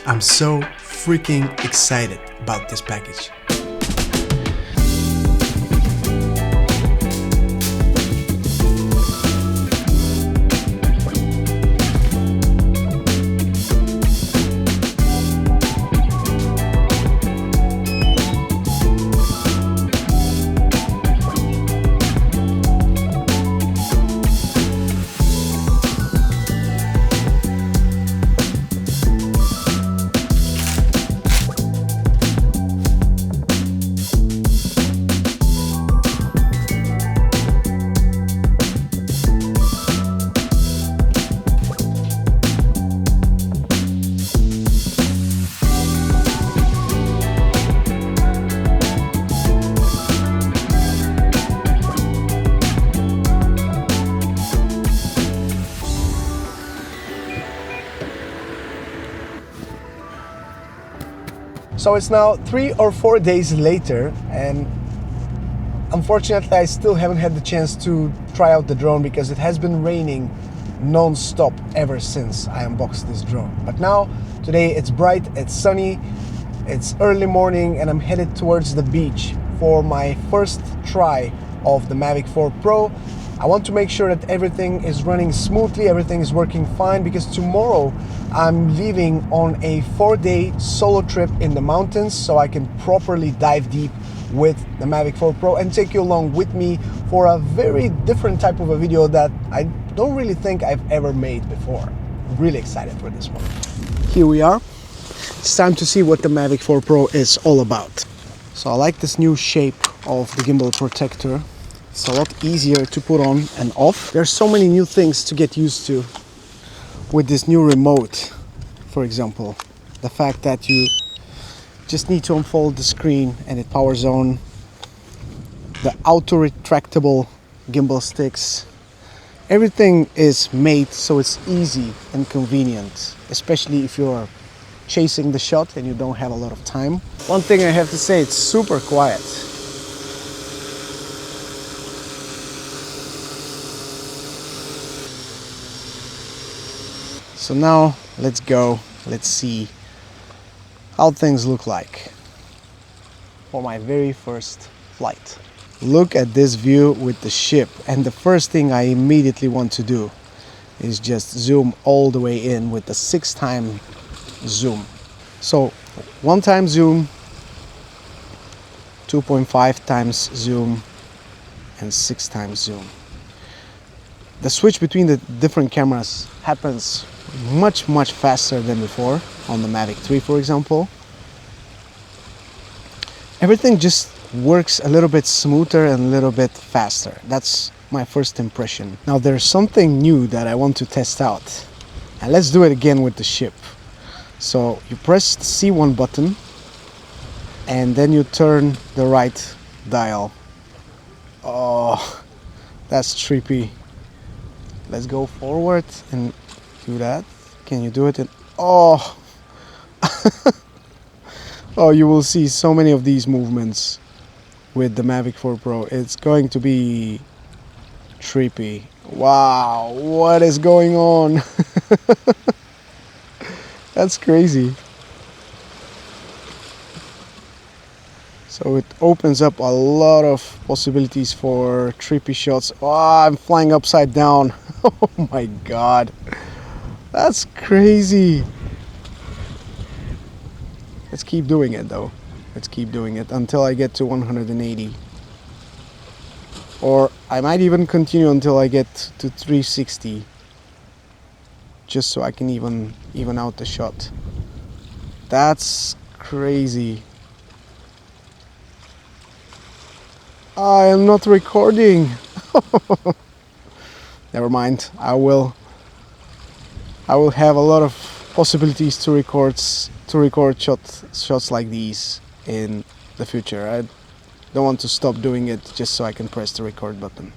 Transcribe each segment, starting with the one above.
I'm so freaking excited about this package. So it's now 3 or 4 days later, and unfortunately I still haven't had the chance to try out the drone because it has been raining non-stop ever since I unboxed this drone. But now, today it's bright, it's sunny, it's early morning, and I'm headed towards the beach for my first try of the Mavic 4 Pro. I want to make sure that everything is running smoothly, everything is working fine, because tomorrow I'm leaving on a 4-day solo trip in the mountains, so I can properly dive deep with the Mavic 4 Pro and take you along with me for a very different type of a video that I don't really think I've ever made before. I'm really excited for this one. Here we are. It's time to see what the Mavic 4 Pro is all about. So I like this new shape of the gimbal protector. It's a lot easier to put on and off. There's so many new things to get used to with this new remote. For example, the fact that you just need to unfold the screen and it powers on. The auto retractable gimbal sticks. Everything is made so it's easy and convenient, especially if you're chasing the shot and you don't have a lot of time. One thing I have to say, it's super quiet. So now let's go, let's see how things look like for my very first flight. Look at this view with the ship, and the first thing I immediately want to do is just zoom all the way in with the 6x zoom. So 1x zoom, 2.5x zoom, and 6x zoom. The switch between the different cameras happens much faster than before on the Mavic 3, for example. Everything just works a little bit smoother and a little bit faster. That's my first impression. Now there's something new that I want to test out, and let's do it again with the ship. So you press the C1 button and then you turn the right dial. Oh, that's trippy. Let's go forward and do that. Can you do it? Oh, oh, you will see so many of these movements with the Mavic 4 Pro. It's going to be trippy. Wow, what is going on? That's crazy. So it opens up a lot of possibilities for trippy shots. Oh, I'm flying upside down. Oh my god. That's crazy. Let's keep doing it though. Let's keep doing it until I get to 180. Or I might even continue until I get to 360. Just so I can even out the shot. That's crazy. I am not recording. Never mind. I will have a lot of possibilities to record shots like these in the future. I don't want to stop doing it just so I can press the record button.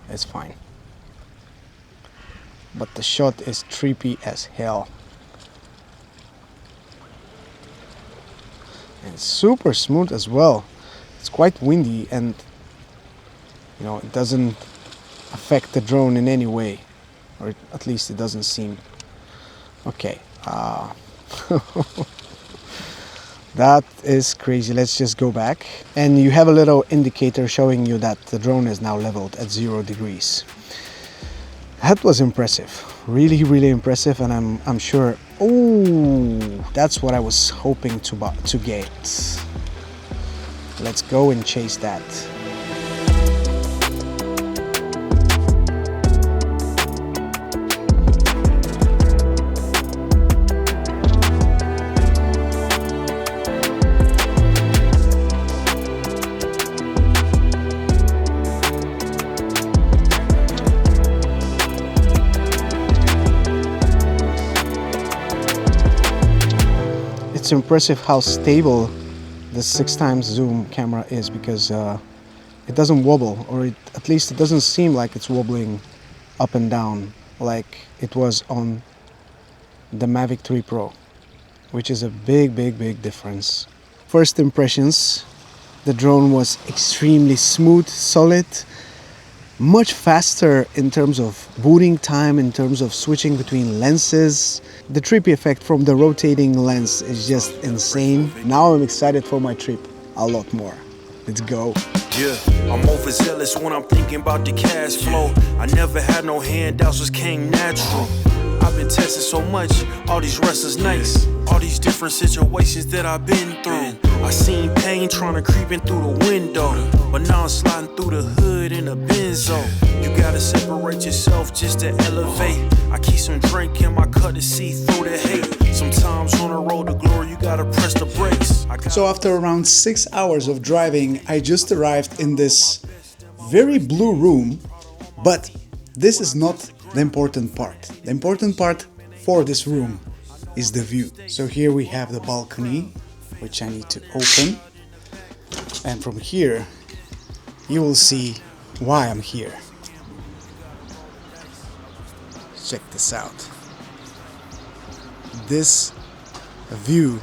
It's fine. But the shot is trippy as hell. And it's super smooth as well. It's quite windy, and you know, it doesn't affect the drone in any way, or at least it doesn't seem. Okay. That is crazy. Let's just go back. And you have a little indicator showing you that the drone is now leveled at 0 degrees. That was impressive. Really, really impressive. And I'm sure, oh, that's what I was hoping to get. Let's go and chase that. It's impressive how stable the 6x zoom camera is, because it doesn't wobble, or at least it doesn't seem like it's wobbling up and down like it was on the Mavic 3 Pro, which is a big difference. First impressions, the drone was extremely smooth, solid, much faster in terms of booting time, in terms of switching between lenses. The trippy effect from the rotating lens is just insane. Now I'm excited for my trip a lot more. Let's go. Yeah, I'm overzealous when I'm thinking about the cash flow. I never had no handouts, just came natural. I've been testing so much, all these restless nights, all these different situations that I've been through. I seen pain trying to creep in through the window, but now I'm sliding through the hood in a Benzo. You gotta separate yourself just to elevate. I keep some drink in my cup to see through the hate. Sometimes on the road to glory, you gotta press the brakes. So after around 6 hours of driving, I just arrived in this very blue room, but this is not the important part. The important part for this room is the view. So here we have the balcony, which I need to open. And from here, you will see why I'm here. Check this out. This view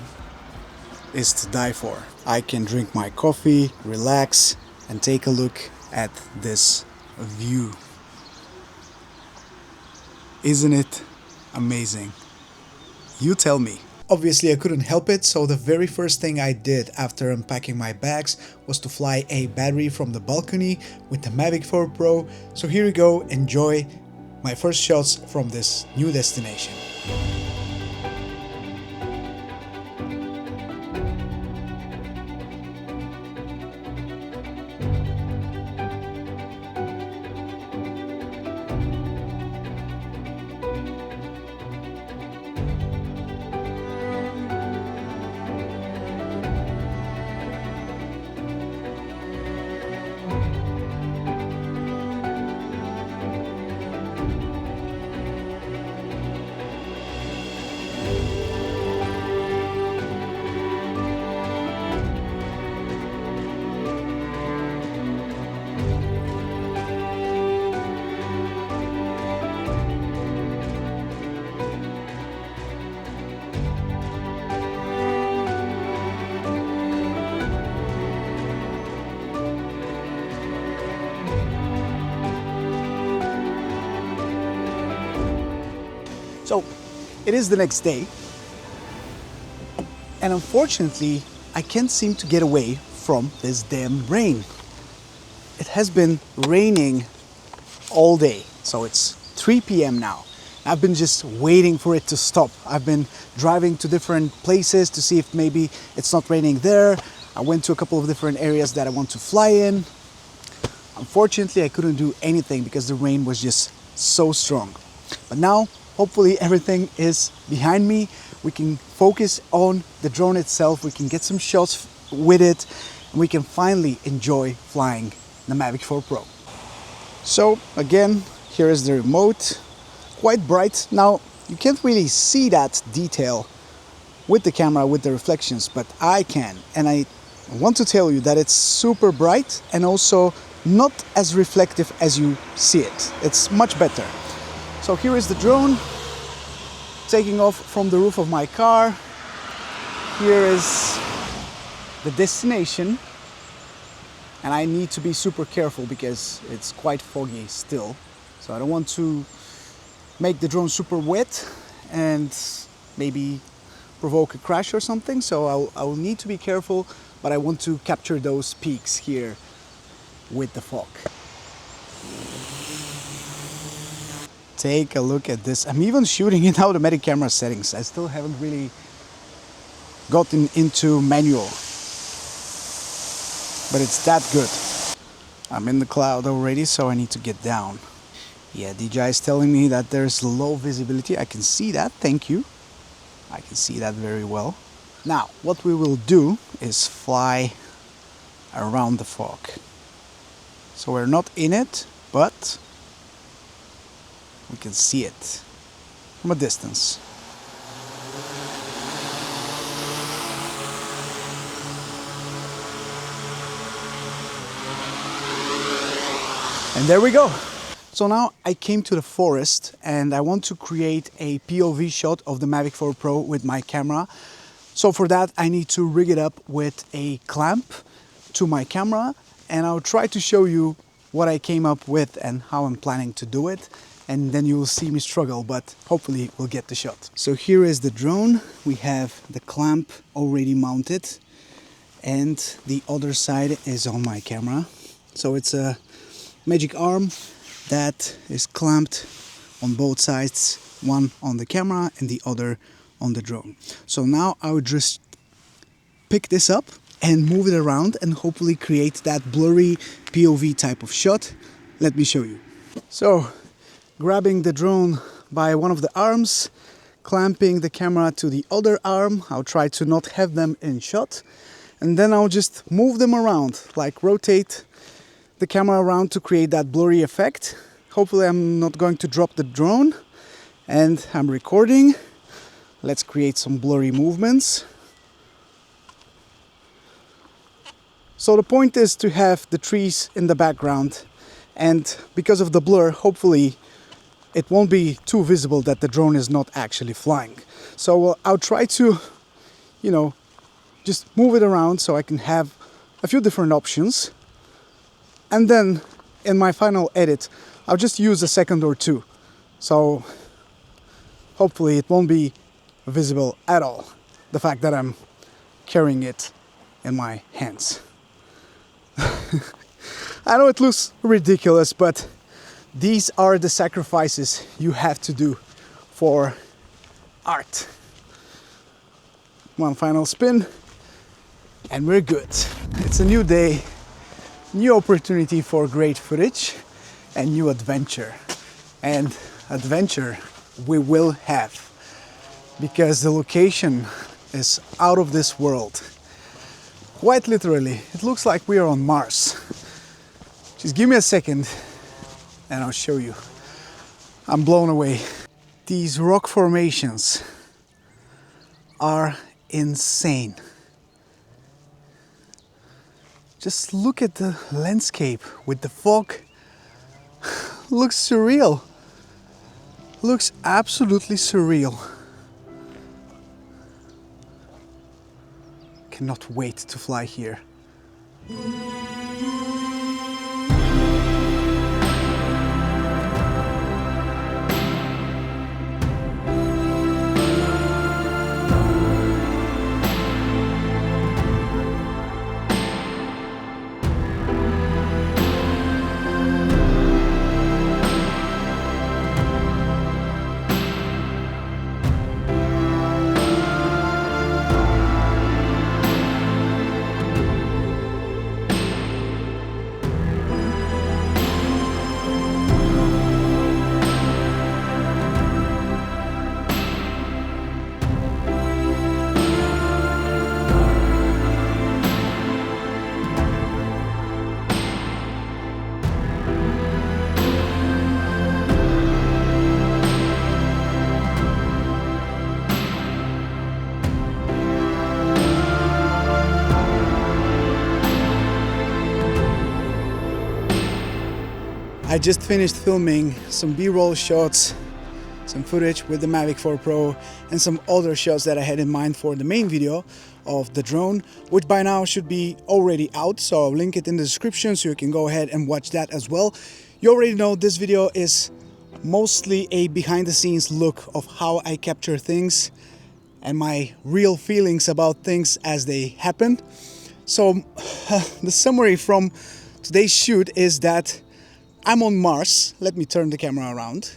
is to die for. I can drink my coffee, relax, and take a look at this view. Isn't it amazing? You tell me. Obviously I couldn't help it, so the very first thing I did after unpacking my bags was to fly a battery from the balcony with the Mavic 4 Pro. So here we go, enjoy my first shots from this new destination. So it is the next day, and unfortunately I can't seem to get away from this damn rain. It has been raining all day, so it's 3 p.m. now. I've been just waiting for it to stop. I've been driving to different places to see if maybe it's not raining there. I went to a couple of different areas that I want to fly in. Unfortunately, I couldn't do anything because the rain was just so strong. But now, hopefully everything is behind me. We can focus on the drone itself. We can get some shots with it, and we can finally enjoy flying the Mavic 4 Pro. So again, here is the remote. Quite bright. Now, you can't really see that detail with the camera, with the reflections, but I can. And I want to tell you that it's super bright and also not as reflective as you see it. It's much better. So here is the drone taking off from the roof of my car. Here is the destination, and I need to be super careful because it's quite foggy still. So I don't want to make the drone super wet, and maybe provoke a crash or something, so I'll need to be careful, but I want to capture those peaks here with the fog. Take a look at this. I'm even shooting in automatic camera settings. I still haven't really gotten into manual, but it's that good. I'm in the cloud already, so I need to get down. Yeah, DJI is telling me that there's low visibility. I can see that, thank you. I can see that very well. Now, what we will do is fly around the fog. So we're not in it, but we can see it from a distance. And there we go. So now I came to the forest and I want to create a POV shot of the Mavic 4 Pro with my camera. So for that I need to rig it up with a clamp to my camera, and I'll try to show you what I came up with and how I'm planning to do it, and then you will see me struggle, but hopefully we'll get the shot. So here is the drone. We have the clamp already mounted and the other side is on my camera. So it's a magic arm that is clamped on both sides, one on the camera and the other on the drone. So now I would just pick this up and move it around and hopefully create that blurry POV type of shot. Let me show you. So grabbing the drone by one of the arms, clamping the camera to the other arm, I'll try to not have them in shot, and then I'll just move them around, like rotate the camera around to create that blurry effect. Hopefully I'm not going to drop the drone, and I'm recording. Let's create some blurry movements. So the point is to have the trees in the background, and because of the blur, hopefully it won't be too visible that the drone is not actually flying. So I'll try to, just move it around so I can have a few different options. And then in my final edit, I'll just use a second or two. So hopefully it won't be visible at all, the fact that I'm carrying it in my hands. I know it looks ridiculous, but these are the sacrifices you have to do for art. One final spin and we're good. It's a new day, new opportunity for great footage and new adventure. And adventure we will have, because the location is out of this world. Quite literally, it looks like we are on Mars. Just give me a second and I'll show you. I'm blown away. These rock formations are insane. Just look at the landscape with the fog. Looks surreal. Looks absolutely surreal. Cannot wait to fly here. I just finished filming some B-roll shots, some footage with the Mavic 4 Pro, and some other shots that I had in mind for the main video of the drone, which by now should be already out, so I'll link it in the description so you can go ahead and watch that as well. You already know this video is mostly a behind-the-scenes look of how I capture things and my real feelings about things as they happen. So the summary from today's shoot is that I'm on Mars. Let me turn the camera around.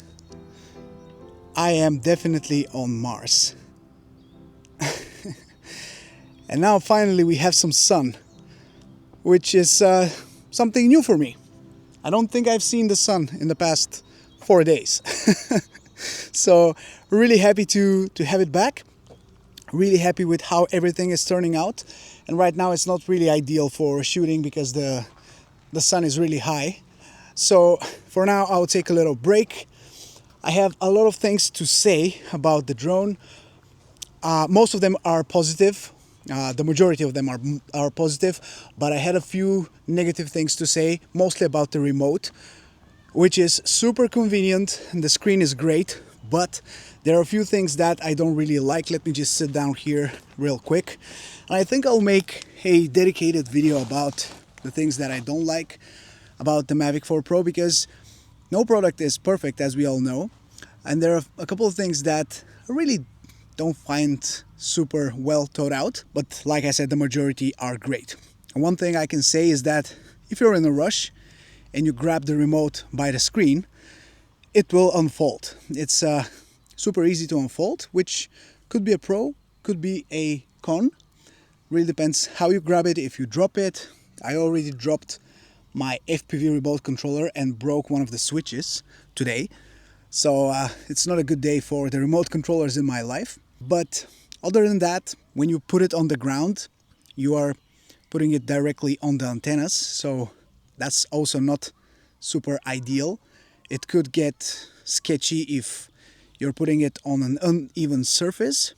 I am definitely on Mars. And now finally we have some sun, which is something new for me. I don't think I've seen the sun in the past 4 days. So really happy to have it back. Really happy with how everything is turning out. And right now it's not really ideal for shooting because the sun is really high. So for now I'll take a little break. I have a lot of things to say about the drone. Most of them are positive. The majority of them are positive, but I had a few negative things to say, mostly about the remote, which is super convenient and the screen is great, but there are a few things that I don't really like. Let me just sit down here real quick. And I think I'll make a dedicated video about the things that I don't like about the Mavic 4 Pro, because no product is perfect, as we all know. And there are a couple of things that I really don't find super well thought out, but like I said, the majority are great. And one thing I can say is that if you're in a rush and you grab the remote by the screen, it will unfold. It's super easy to unfold, which could be a pro, could be a con. Really depends how you grab it. If you drop it, I already dropped my FPV remote controller and broke one of the switches today. So it's not a good day for the remote controllers in my life. But other than that, when you put it on the ground, you are putting it directly on the antennas. So that's also not super ideal. It could get sketchy if you're putting it on an uneven surface.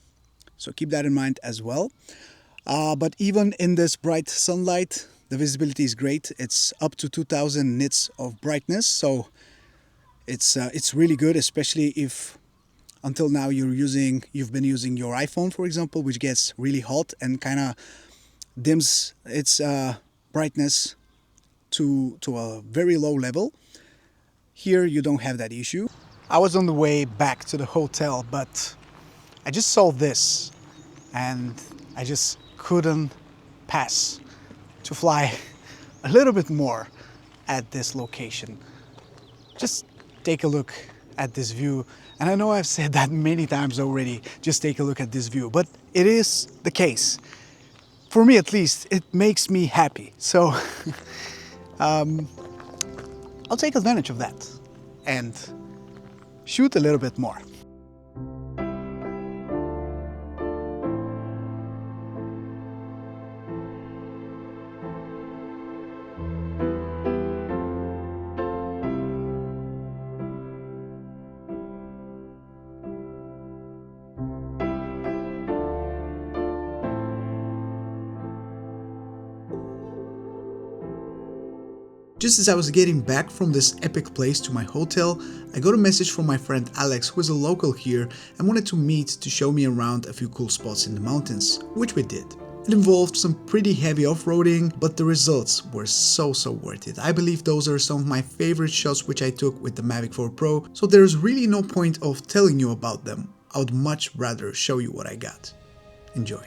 So keep that in mind as well. But even in this bright sunlight, the visibility is great. It's up to 2000 nits of brightness. So it's really good, especially if until now you've been using your iPhone, for example, which gets really hot and kind of dims its brightness to a very low level. Here you don't have that issue. I was on the way back to the hotel, but I just saw this and I just couldn't pass to fly a little bit more at this location. Just take a look at this view. And I know I've said that many times already, just take a look at this view, but it is the case. For me at least, it makes me happy. So I'll take advantage of that and shoot a little bit more. Just as I was getting back from this epic place to my hotel, I got a message from my friend Alex, who is a local here and wanted to meet to show me around a few cool spots in the mountains, which we did. It involved some pretty heavy off-roading, but the results were so worth it. I believe those are some of my favorite shots which I took with the Mavic 4 Pro, so there's really no point of telling you about them. I would much rather show you what I got. Enjoy.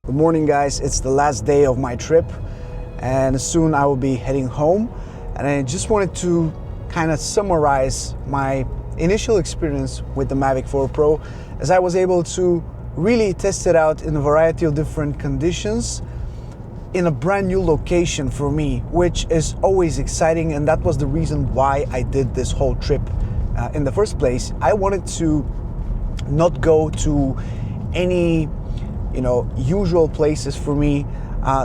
Good morning, guys. It's the last day of my trip and soon I will be heading home, and I just wanted to kind of summarize my initial experience with the Mavic 4 Pro, as I was able to really test it out in a variety of different conditions in a brand new location for me, which is always exciting, and that was the reason why I did this whole trip in the first place. I wanted to not go to any, you know, usual places for me,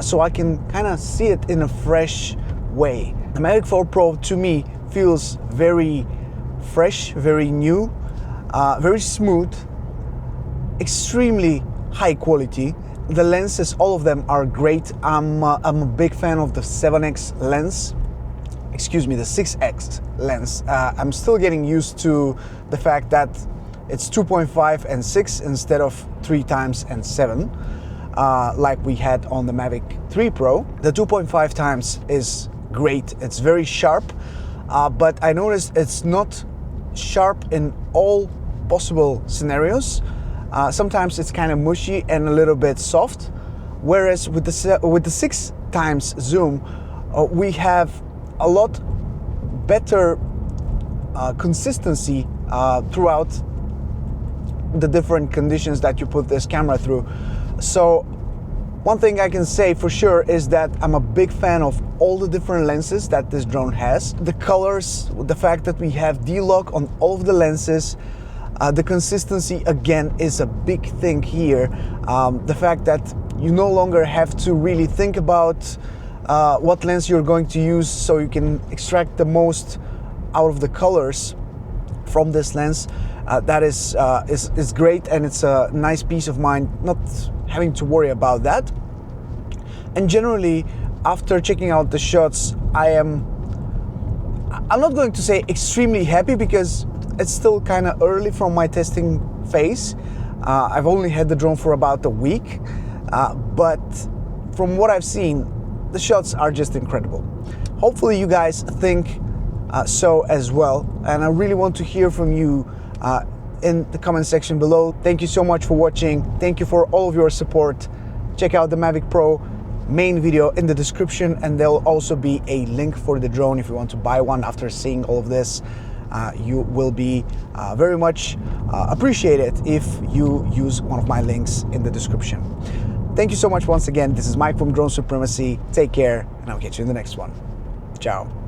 so I can kind of see it in a fresh way. The Mavic 4 Pro to me feels very fresh, very new, very smooth, extremely high quality. The lenses, all of them are great. I'm a big fan of the 7x lens, excuse me, the 6x lens. I'm still getting used to the fact that it's 2.5 and 6 instead of 3 times and 7, like we had on the Mavic 3 Pro. The 2.5 times is great. It's very sharp, but I noticed it's not sharp in all possible scenarios. Sometimes it's kind of mushy and a little bit soft, whereas with the 6 times zoom, we have a lot better consistency throughout the different conditions that you put this camera through. So one thing I can say for sure is that I'm a big fan of all the different lenses that this drone has. The colors, the fact that we have D-lock on all of the lenses, the consistency again is a big thing here. The fact that you no longer have to really think about what lens you're going to use, so you can extract the most out of the colors from this lens. That is great, and it's a nice peace of mind not having to worry about that. And generally, after checking out the shots, I'm not going to say extremely happy, because it's still kind of early from my testing phase. I've only had the drone for about a week, but from what I've seen, the shots are just incredible. Hopefully you guys think so as well, and I really want to hear from you in the comment section below. Thank you so much for watching. Thank you for all of your support. Check out the Mavic Pro main video in the description, and there'll also be a link for the drone if you want to buy one after seeing all of this. You will be very much appreciated if you use one of my links in the description. Thank you so much once again. This is Mike from Drone Supremacy. Take care, and I'll catch you in the next one. Ciao.